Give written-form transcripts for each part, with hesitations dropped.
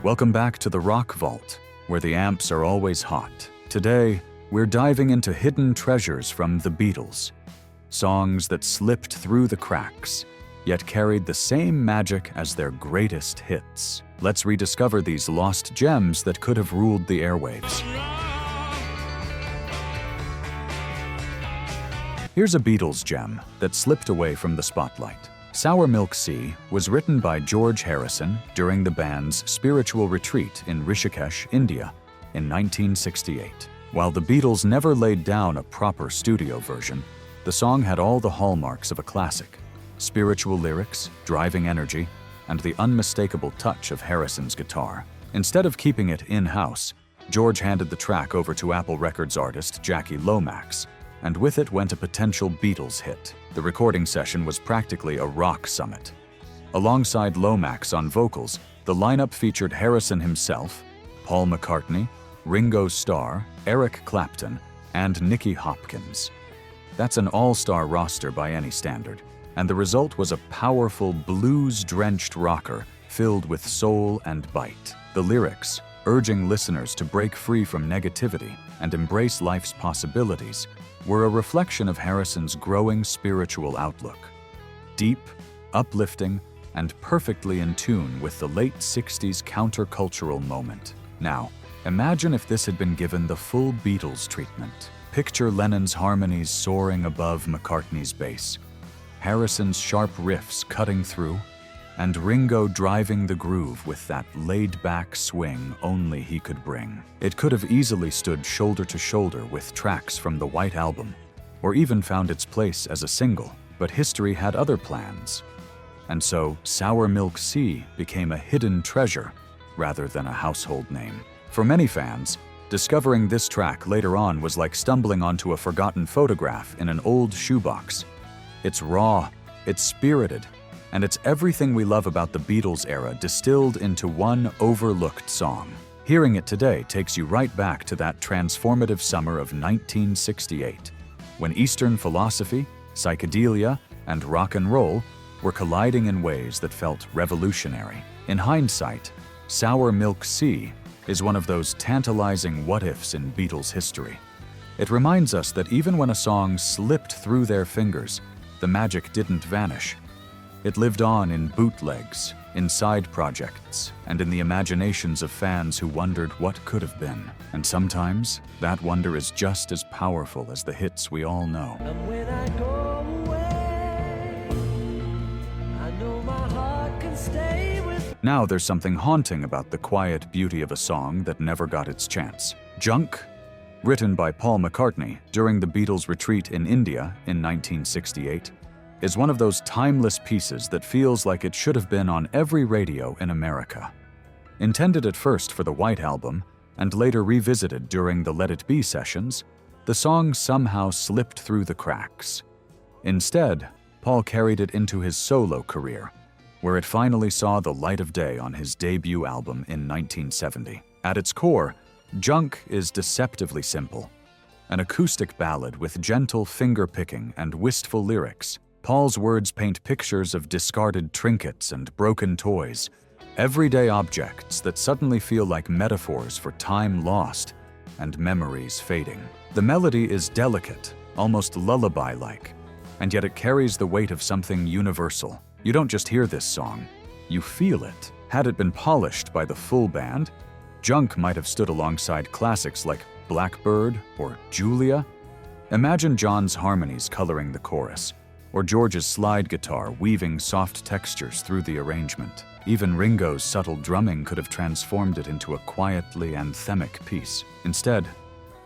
Welcome back to the Rock Vault, where the amps are always hot. Today, we're diving into hidden treasures from the Beatles. Songs that slipped through the cracks, yet carried the same magic as their greatest hits. Let's rediscover these lost gems that could have ruled the airwaves. Here's a Beatles gem that slipped away from the spotlight. Sour Milk Sea was written by George Harrison during the band's spiritual retreat in Rishikesh, India, in 1968. While the Beatles never laid down a proper studio version, the song had all the hallmarks of a classic: spiritual lyrics, driving energy, and the unmistakable touch of Harrison's guitar. Instead of keeping it in-house, George handed the track over to Apple Records artist Jackie Lomax, and with it went a potential Beatles hit. The recording session was practically a rock summit. Alongside Lomax on vocals, the lineup featured Harrison himself, Paul McCartney, Ringo Starr, Eric Clapton, and Nicky Hopkins. That's an all-star roster by any standard, and the result was a powerful blues-drenched rocker filled with soul and bite. The lyrics, urging listeners to break free from negativity and embrace life's possibilities, were a reflection of Harrison's growing spiritual outlook. Deep, uplifting, and perfectly in tune with the late 60s countercultural moment. Now, imagine if this had been given the full Beatles treatment. Picture Lennon's harmonies soaring above McCartney's bass, Harrison's sharp riffs cutting through, and Ringo driving the groove with that laid-back swing only he could bring. It could have easily stood shoulder to shoulder with tracks from the White Album, or even found its place as a single, but history had other plans. And so, Sour Milk Sea became a hidden treasure rather than a household name. For many fans, discovering this track later on was like stumbling onto a forgotten photograph in an old shoebox. It's raw, it's spirited, and it's everything we love about the Beatles era distilled into one overlooked song. Hearing it today takes you right back to that transformative summer of 1968, when Eastern philosophy, psychedelia, and rock and roll were colliding in ways that felt revolutionary. In hindsight, Sour Milk Sea is one of those tantalizing what-ifs in Beatles history. It reminds us that even when a song slipped through their fingers, the magic didn't vanish. It lived on in bootlegs, in side projects, and in the imaginations of fans who wondered what could have been. And sometimes, that wonder is just as powerful as the hits we all know. And when I go away, I know my heart can stay with. Now there's something haunting about the quiet beauty of a song that never got its chance. Junk, written by Paul McCartney during the Beatles' retreat in India in 1968, is one of those timeless pieces that feels like it should have been on every radio in America. Intended at first for the White Album, and later revisited during the Let It Be sessions, the song somehow slipped through the cracks. Instead, Paul carried it into his solo career, where it finally saw the light of day on his debut album in 1970. At its core, Junk is deceptively simple. An acoustic ballad with gentle finger-picking and wistful lyrics, Paul's words paint pictures of discarded trinkets and broken toys, everyday objects that suddenly feel like metaphors for time lost and memories fading. The melody is delicate, almost lullaby-like, and yet it carries the weight of something universal. You don't just hear this song, you feel it. Had it been polished by the full band, Junk might have stood alongside classics like Blackbird or Julia. Imagine John's harmonies coloring the chorus, or George's slide guitar weaving soft textures through the arrangement. Even Ringo's subtle drumming could have transformed it into a quietly anthemic piece. Instead,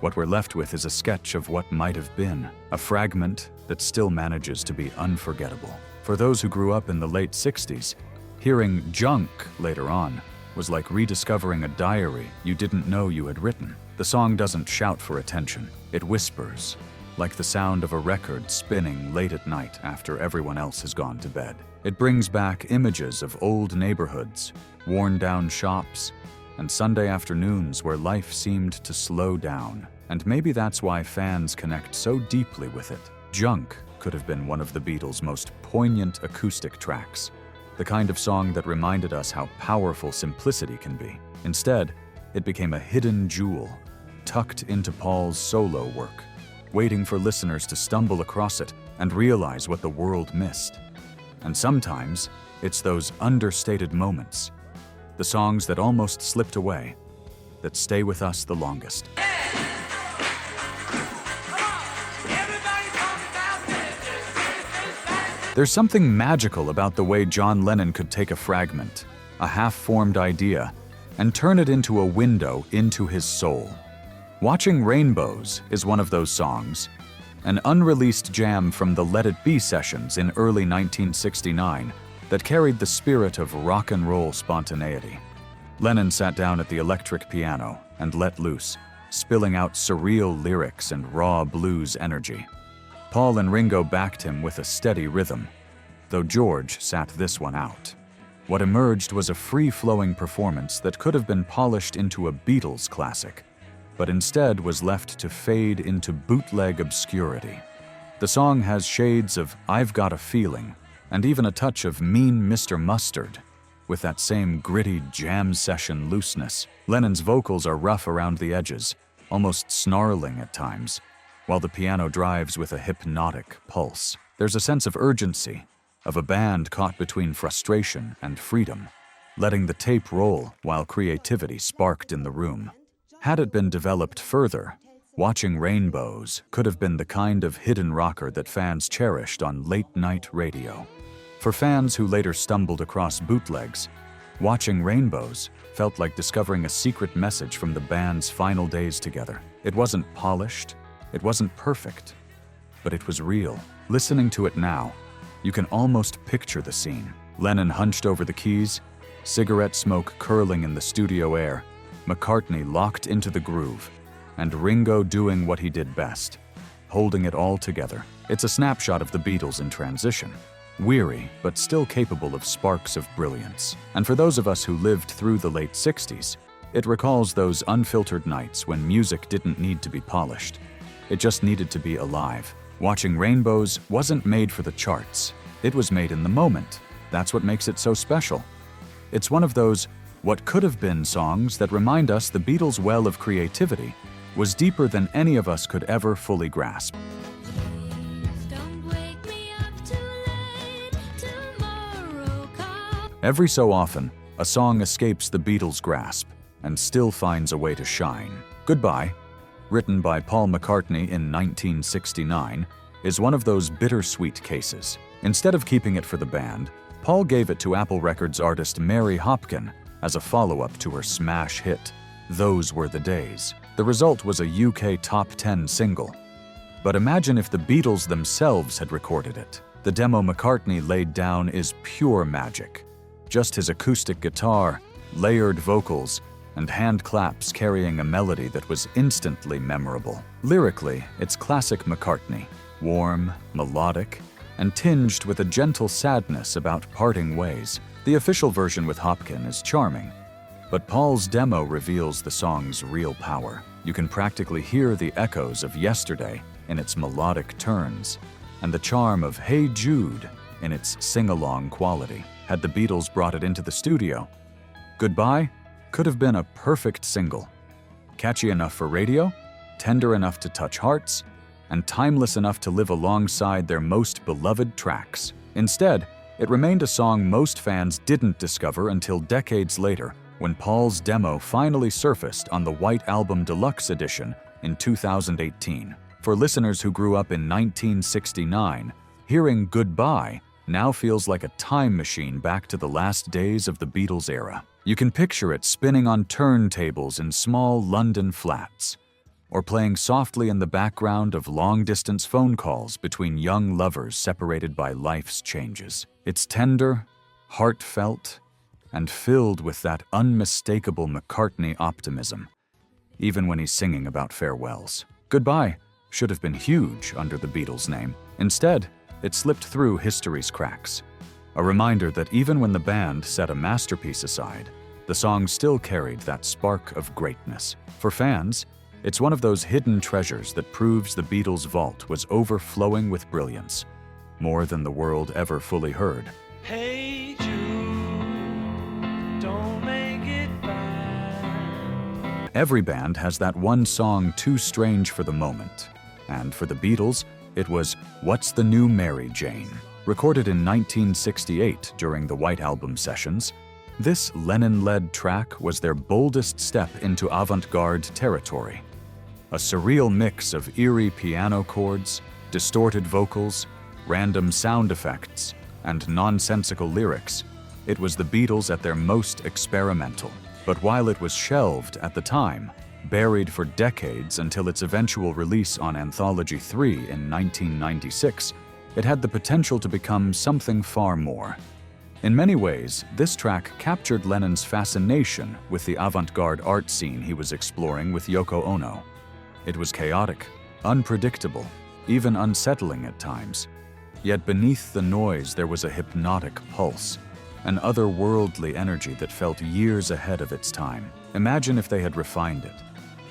what we're left with is a sketch of what might have been, a fragment that still manages to be unforgettable. For those who grew up in the late 60s, hearing Junk later on was like rediscovering a diary you didn't know you had written. The song doesn't shout for attention, it whispers, like the sound of a record spinning late at night after everyone else has gone to bed. It brings back images of old neighborhoods, worn-down shops, and Sunday afternoons where life seemed to slow down. And maybe that's why fans connect so deeply with it. Junk could have been one of the Beatles' most poignant acoustic tracks, the kind of song that reminded us how powerful simplicity can be. Instead, it became a hidden jewel, tucked into Paul's solo work, waiting for listeners to stumble across it and realize what the world missed. And sometimes, it's those understated moments, the songs that almost slipped away, that stay with us the longest. There's something magical about the way John Lennon could take a fragment, a half-formed idea, and turn it into a window into his soul. Watching Rainbows is one of those songs, an unreleased jam from the Let It Be sessions in early 1969 that carried the spirit of rock and roll spontaneity. Lennon sat down at the electric piano and let loose, spilling out surreal lyrics and raw blues energy. Paul and Ringo backed him with a steady rhythm, though George sat this one out. What emerged was a free-flowing performance that could have been polished into a Beatles classic, but instead was left to fade into bootleg obscurity. The song has shades of I've Got a Feeling, and even a touch of Mean Mr. Mustard, with that same gritty jam session looseness. Lennon's vocals are rough around the edges, almost snarling at times, while the piano drives with a hypnotic pulse. There's a sense of urgency, of a band caught between frustration and freedom, letting the tape roll while creativity sparked in the room. Had it been developed further, Watching Rainbows could have been the kind of hidden rocker that fans cherished on late-night radio. For fans who later stumbled across bootlegs, Watching Rainbows felt like discovering a secret message from the band's final days together. It wasn't polished, it wasn't perfect, but it was real. Listening to it now, you can almost picture the scene. Lennon hunched over the keys, cigarette smoke curling in the studio air, McCartney locked into the groove, and Ringo doing what he did best, holding it all together. It's a snapshot of the Beatles in transition, weary but still capable of sparks of brilliance. And for those of us who lived through the late 60s, it recalls those unfiltered nights when music didn't need to be polished. It just needed to be alive. Watching Rainbows wasn't made for the charts. It was made in the moment. That's what makes it so special. It's one of those what could have been songs that remind us the Beatles' well of creativity was deeper than any of us could ever fully grasp. Every so often, a song escapes the Beatles' grasp and still finds a way to shine. Goodbye, written by Paul McCartney in 1969, is one of those bittersweet cases. Instead of keeping it for the band, Paul gave it to Apple Records artist Mary Hopkin as a follow-up to her smash hit, Those Were the Days. The result was a UK top 10 single. But imagine if the Beatles themselves had recorded it. The demo McCartney laid down is pure magic. Just his acoustic guitar, layered vocals, and hand claps carrying a melody that was instantly memorable. Lyrically, it's classic McCartney, warm, melodic, and tinged with a gentle sadness about parting ways. The official version with Hopkin is charming, but Paul's demo reveals the song's real power. You can practically hear the echoes of Yesterday in its melodic turns, and the charm of Hey Jude in its sing-along quality. Had the Beatles brought it into the studio, Goodbye could have been a perfect single. Catchy enough for radio, tender enough to touch hearts, and timeless enough to live alongside their most beloved tracks. Instead, it remained a song most fans didn't discover until decades later, when Paul's demo finally surfaced on the White Album Deluxe Edition in 2018. For listeners who grew up in 1969, hearing Goodbye now feels like a time machine back to the last days of the Beatles era. You can picture it spinning on turntables in small London flats, or playing softly in the background of long-distance phone calls between young lovers separated by life's changes. It's tender, heartfelt, and filled with that unmistakable McCartney optimism, even when he's singing about farewells. Goodbye should have been huge under the Beatles' name. Instead, it slipped through history's cracks. A reminder that even when the band set a masterpiece aside, the song still carried that spark of greatness. For fans, it's one of those hidden treasures that proves the Beatles' vault was overflowing with brilliance, more than the world ever fully heard. Hey Jude, don't make it bad. Every band has that one song too strange for the moment. And for the Beatles, it was What's the New Mary Jane? Recorded in 1968 during the White Album sessions, this Lennon-led track was their boldest step into avant-garde territory. A surreal mix of eerie piano chords, distorted vocals, random sound effects, and nonsensical lyrics, it was the Beatles at their most experimental. But while it was shelved at the time, buried for decades until its eventual release on Anthology 3 in 1996, it had the potential to become something far more. In many ways, this track captured Lennon's fascination with the avant-garde art scene he was exploring with Yoko Ono. It was chaotic, unpredictable, even unsettling at times. Yet beneath the noise there was a hypnotic pulse, an otherworldly energy that felt years ahead of its time. Imagine if they had refined it,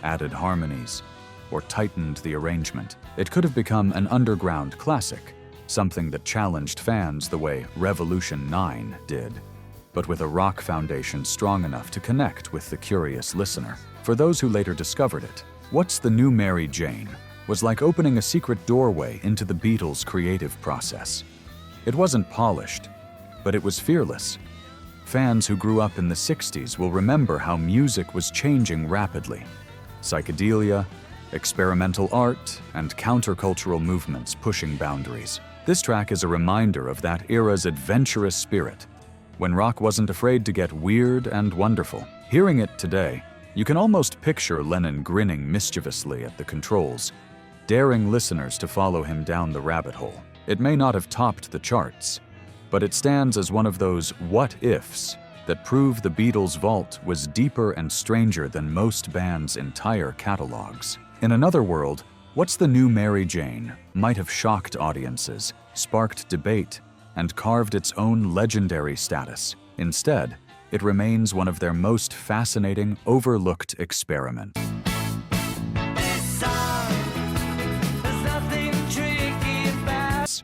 added harmonies, or tightened the arrangement. It could have become an underground classic, something that challenged fans the way Revolution 9 did, but with a rock foundation strong enough to connect with the curious listener. For those who later discovered it, What's the New Mary Jane was like opening a secret doorway into the Beatles' creative process. It wasn't polished, but it was fearless. Fans who grew up in the 60s will remember how music was changing rapidly. Psychedelia, experimental art, and countercultural movements pushing boundaries. This track is a reminder of that era's adventurous spirit, when rock wasn't afraid to get weird and wonderful. Hearing it today, you can almost picture Lennon grinning mischievously at the controls, daring listeners to follow him down the rabbit hole. It may not have topped the charts, but it stands as one of those what-ifs that prove the Beatles' vault was deeper and stranger than most bands' entire catalogs. In another world, What's the New Mary Jane might have shocked audiences, sparked debate, and carved its own legendary status. Instead, it remains one of their most fascinating, overlooked experiments.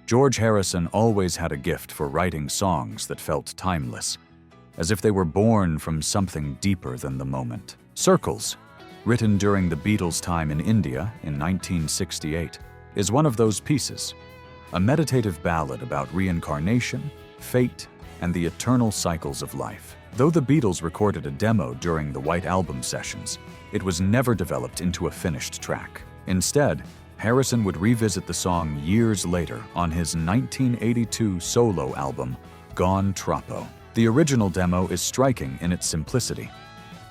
George Harrison always had a gift for writing songs that felt timeless, as if they were born from something deeper than the moment. Circles, written during the Beatles' time in India in 1968, is one of those pieces, a meditative ballad about reincarnation, fate, and the eternal cycles of life. Though the Beatles recorded a demo during the White Album sessions, it was never developed into a finished track. Instead, Harrison would revisit the song years later on his 1982 solo album, Gone Troppo. The original demo is striking in its simplicity.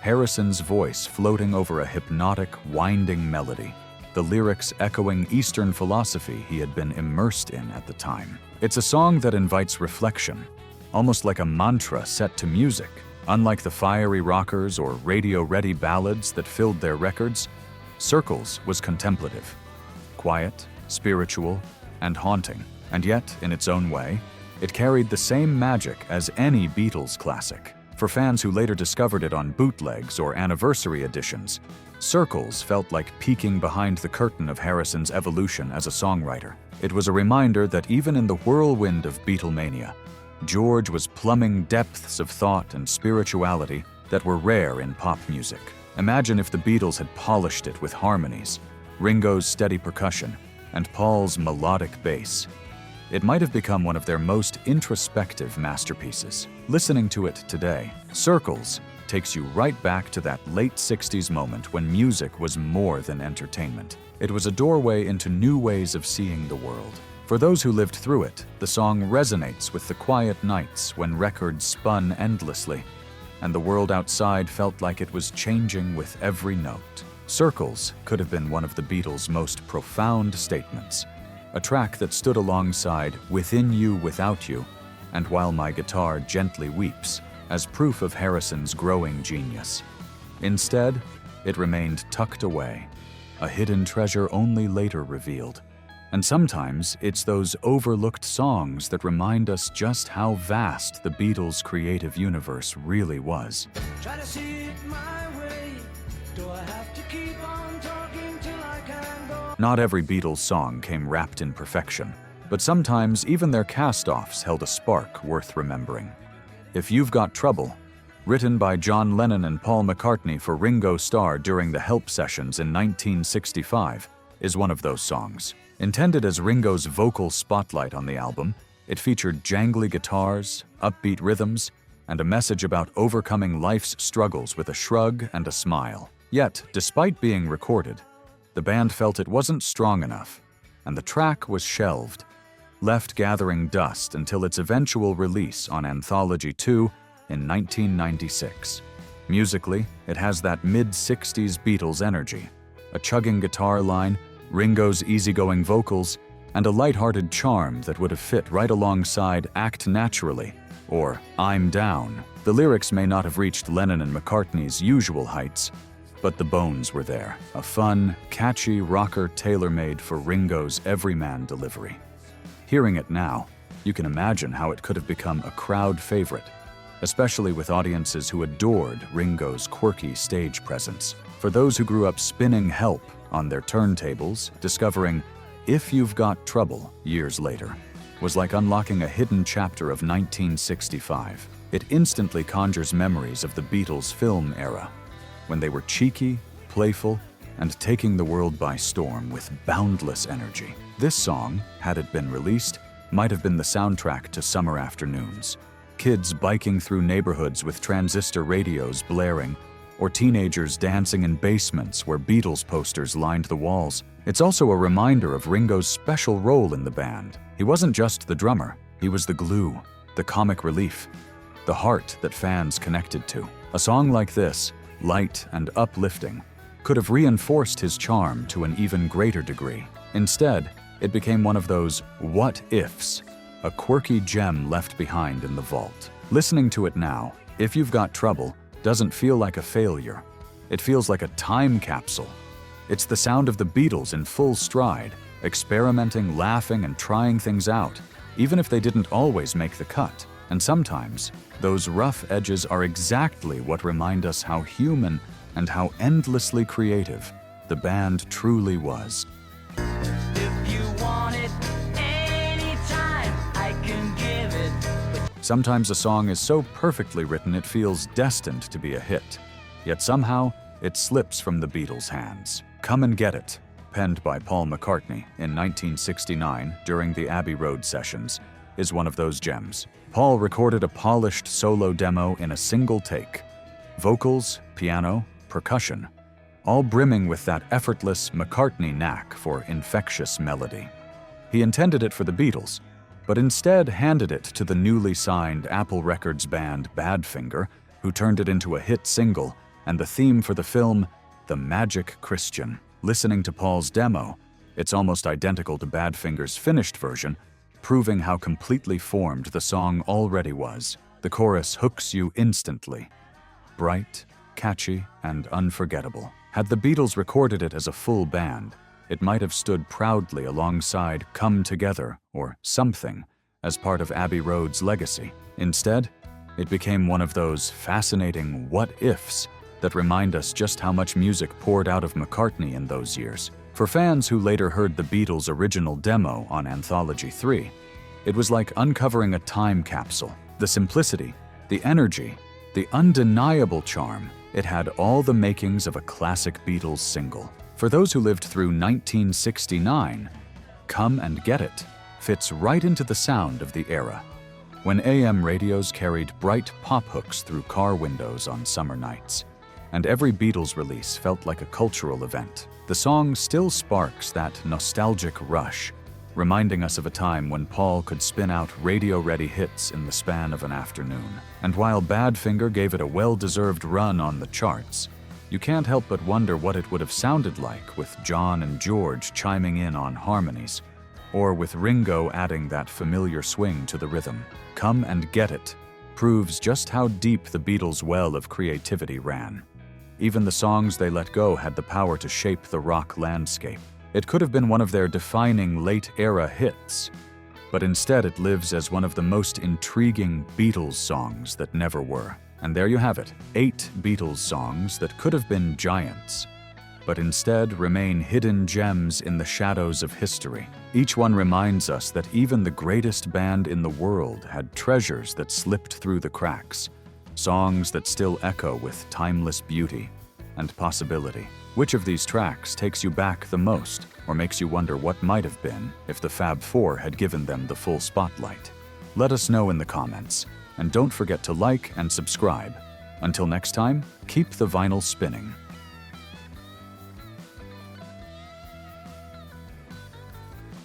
Harrison's voice floating over a hypnotic, winding melody, the lyrics echoing Eastern philosophy he had been immersed in at the time. It's a song that invites reflection, almost like a mantra set to music. Unlike the fiery rockers or radio-ready ballads that filled their records, Circles was contemplative, quiet, spiritual, and haunting. And yet, in its own way, it carried the same magic as any Beatles classic. For fans who later discovered it on bootlegs or anniversary editions, Circles felt like peeking behind the curtain of Harrison's evolution as a songwriter. It was a reminder that even in the whirlwind of Beatlemania, George was plumbing depths of thought and spirituality that were rare in pop music. Imagine if the Beatles had polished it with harmonies, Ringo's steady percussion, and Paul's melodic bass. It might have become one of their most introspective masterpieces. Listening to it today, Circles takes you right back to that late 60s moment when music was more than entertainment. It was a doorway into new ways of seeing the world. For those who lived through it, the song resonates with the quiet nights when records spun endlessly, and the world outside felt like it was changing with every note. Circles could have been one of the Beatles' most profound statements, a track that stood alongside Within You, Without You, and While My Guitar Gently Weeps, as proof of Harrison's growing genius. Instead, it remained tucked away, a hidden treasure only later revealed. And sometimes it's those overlooked songs that remind us just how vast the Beatles' creative universe really was. Try to see it my way. Do I have to keep on talking till I can go? Not every Beatles song came wrapped in perfection, but sometimes even their cast-offs held a spark worth remembering. If You've Got Trouble, written by John Lennon and Paul McCartney for Ringo Starr during the Help sessions in 1965, is one of those songs. Intended as Ringo's vocal spotlight on the album, it featured jangly guitars, upbeat rhythms, and a message about overcoming life's struggles with a shrug and a smile. Yet, despite being recorded, the band felt it wasn't strong enough, and the track was shelved, left gathering dust until its eventual release on Anthology 2 in 1996. Musically, it has that mid-60s Beatles energy, a chugging guitar line, Ringo's easygoing vocals, and a lighthearted charm that would have fit right alongside Act Naturally or I'm Down. The lyrics may not have reached Lennon and McCartney's usual heights, but the bones were there, a fun, catchy rocker tailor-made for Ringo's everyman delivery. Hearing it now, you can imagine how it could have become a crowd favorite, especially with audiences who adored Ringo's quirky stage presence. For those who grew up spinning Help on their turntables, discovering If You've Got Trouble years later was like unlocking a hidden chapter of 1965. It instantly conjures memories of the Beatles' film era, when they were cheeky, playful, and taking the world by storm with boundless energy. This song, had it been released, might have been the soundtrack to summer afternoons. Kids biking through neighborhoods with transistor radios blaring, or teenagers dancing in basements where Beatles posters lined the walls. It's also a reminder of Ringo's special role in the band. He wasn't just the drummer, he was the glue, the comic relief, the heart that fans connected to. A song like this, light and uplifting, could have reinforced his charm to an even greater degree. Instead, it became one of those what-ifs, a quirky gem left behind in the vault. Listening to it now, If You've Got Trouble doesn't feel like a failure. It feels like a time capsule. It's the sound of the Beatles in full stride, experimenting, laughing, and trying things out, even if they didn't always make the cut. And sometimes, those rough edges are exactly what remind us how human and how endlessly creative the band truly was. If you want it anytime, I can give it. Sometimes a song is so perfectly written it feels destined to be a hit, yet somehow it slips from the Beatles' hands. Come and Get It, penned by Paul McCartney in 1969 during the Abbey Road sessions, is one of those gems. Paul recorded a polished solo demo in a single take. Vocals, piano, percussion, all brimming with that effortless McCartney knack for infectious melody. He intended it for the Beatles, but instead handed it to the newly signed Apple Records band Badfinger, who turned it into a hit single and the theme for the film The Magic Christian. Listening to Paul's demo, it's almost identical to Badfinger's finished version, proving how completely formed the song already was. The chorus hooks you instantly. Bright, catchy, and unforgettable. Had the Beatles recorded it as a full band, it might have stood proudly alongside Come Together or Something as part of Abbey Road's legacy. Instead, it became one of those fascinating what-ifs that remind us just how much music poured out of McCartney in those years. For fans who later heard the Beatles' original demo on Anthology 3, it was like uncovering a time capsule. The simplicity, the energy, the undeniable charm, it had all the makings of a classic Beatles single. For those who lived through 1969, Come and Get It fits right into the sound of the era, when AM radios carried bright pop hooks through car windows on summer nights, and every Beatles release felt like a cultural event. The song still sparks that nostalgic rush, reminding us of a time when Paul could spin out radio-ready hits in the span of an afternoon. And while Badfinger gave it a well-deserved run on the charts, you can't help but wonder what it would have sounded like with John and George chiming in on harmonies, or with Ringo adding that familiar swing to the rhythm. Come and Get It proves just how deep the Beatles' well of creativity ran. Even the songs they let go had the power to shape the rock landscape. It could have been one of their defining late-era hits, but instead it lives as one of the most intriguing Beatles songs that never were. And there you have it, 8 Beatles songs that could have been giants, but instead remain hidden gems in the shadows of history. Each one reminds us that even the greatest band in the world had treasures that slipped through the cracks, songs that still echo with timeless beauty and possibility. Which of these tracks takes you back the most, or makes you wonder what might have been if the Fab Four had given them the full spotlight? Let us know in the comments, and don't forget to like and subscribe. Until next time, keep the vinyl spinning.